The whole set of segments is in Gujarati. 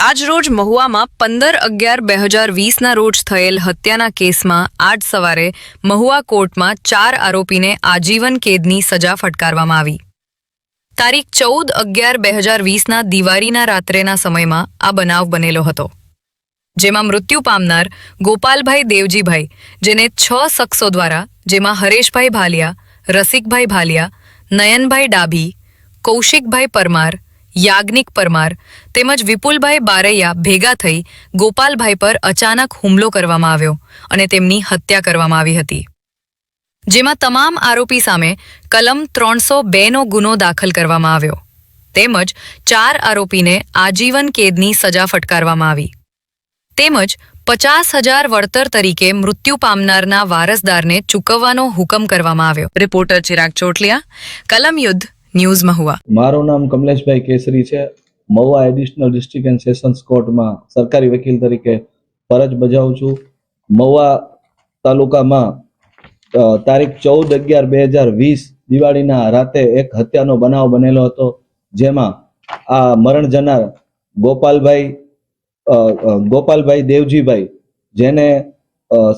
આજ રોજ મહુવામાં 15/11/2020ના રોજ થયેલ હત્યાના કેસમાં આજ સવારે મહુવા કોર્ટમાં 4 આરોપીને આજીવન કેદની સજા ફટકારવામાં આવી। તારીખ 14/11/2020ના દિવાળીના રાત્રેના સમયમાં આ બનાવ બનેલો હતો, જેમાં મૃત્યુ પામનાર ગોપાલભાઈ દેવજીભાઈ, જેને 6 શખ્સો દ્વારા, જેમાં હરેશભાઈ ભાલિયા, રસિકભાઈ ભાલિયા, નયનભાઈ ડાભી, કૌશિકભાઈ પરમાર, યાજ્ઞિક પરમાર તેમજ વિપુલભાઈ બારૈયા ભેગા થઈ ગોપાલભાઈ પર અચાનક હુમલો કરવામાં આવ્યો અને તેમની હત્યા કરવામાં આવી હતી, જેમાં તમામ આરોપી સામે કલમ 302નો ગુનો દાખલ કરવામાં આવ્યો તેમજ 4 આરોપીને આજીવન કેદની સજા ફટકારવામાં આવી તેમજ 50,000 વળતર તરીકે મૃત્યુ પામનારના વારસદારને ચૂકવવાનો હુકમ કરવામાં આવ્યો। રિપોર્ટર ચિરાગ ચોટલિયા, કલમ યુદ્ધ ન્યૂઝ મહુવા। મારું નામ કમલેશભાઈ કેસરી છે। Mahuva additional district and sessions કોર્ટમાં સરકારી વકીલ તરીકે ફરજ બજાવું છું। મહુવા તાલુકામાં તારીખ 14/11/2020 દિવાળીના રાતે એક હત્યાનો બનાવ બનેલો હતો, જેમાં આ મરણ જનાર ગોપાલભાઈ દેવજીભાઈ, જેને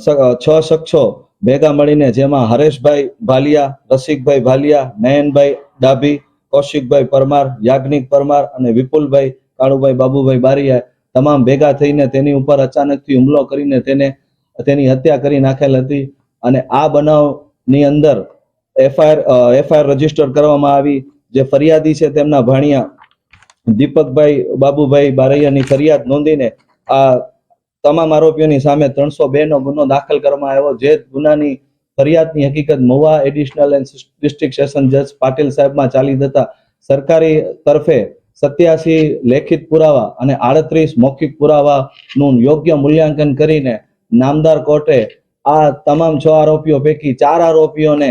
6 શખ્સો ભેગા મળીને, જેમાં હરેશભાઈ ભાલિયા, રસિકભાઈ ભાલિયા, નયનભાઈ ડાભી, કૌશિકભાઈ પરમાર, યાજ્ઞિક પરમાર અને વિપુલભાઈ કાળુભાઈ બાબુભાઈ બારિયા તમામ ભેગા થઈને તેની ઉપર અચાનકથી હુમલો કરીને તેની હત્યા કરી નાખેલ હતી। અને આ બનાવની અંદર એફઆઈઆર રજીસ્ટર કરવામાં આવી। જે ફરિયાદી છે તેમના ભાણિયા દીપકભાઈ બાબુભાઈ બારૈયાની ફરિયાદ નોંધીને આ તમામ આરોપીઓની સામે 302નો ગુનો દાખલ કરવામાં આવ્યો। જે ગુનાની ફરિયાદની હકીકત Mahuva additional and district session જજ પાટીલ સાહેબમાં ચાલી જતા સરકારી તરફે 87 લેખિત પુરાવા અને 38 મૌખિક પુરાવાનું યોગ્ય મૂલ્યાંકન કરીને નામદાર કોર્ટે આ તમામ 6 આરોપીઓ પૈકી 4 આરોપીઓને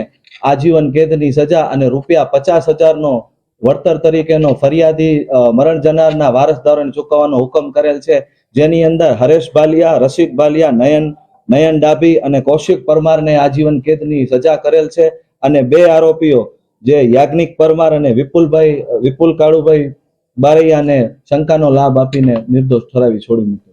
આજીવન કેદની સજા અને ₹50,000નો વળતર તરીકેનો ફરિયાદી મરણ જનારના વારસદારોને ચૂકવવાનો હુકમ કરેલ છે। જેની અંદર હરેશ ભાલિયા, રસિક ભાલિયા, નયન ડાભી અને કૌશિક પરમારને આજીવન કેદની સજા કરેલ છે અને 2 આરોપીઓ જે યાજ્ઞિક પરમાર અને વિપુલ કાળુભાઈ બારૈયાને શંકાનો લાભ આપીને નિર્દોષ ઠરાવી છોડી મૂક્યા।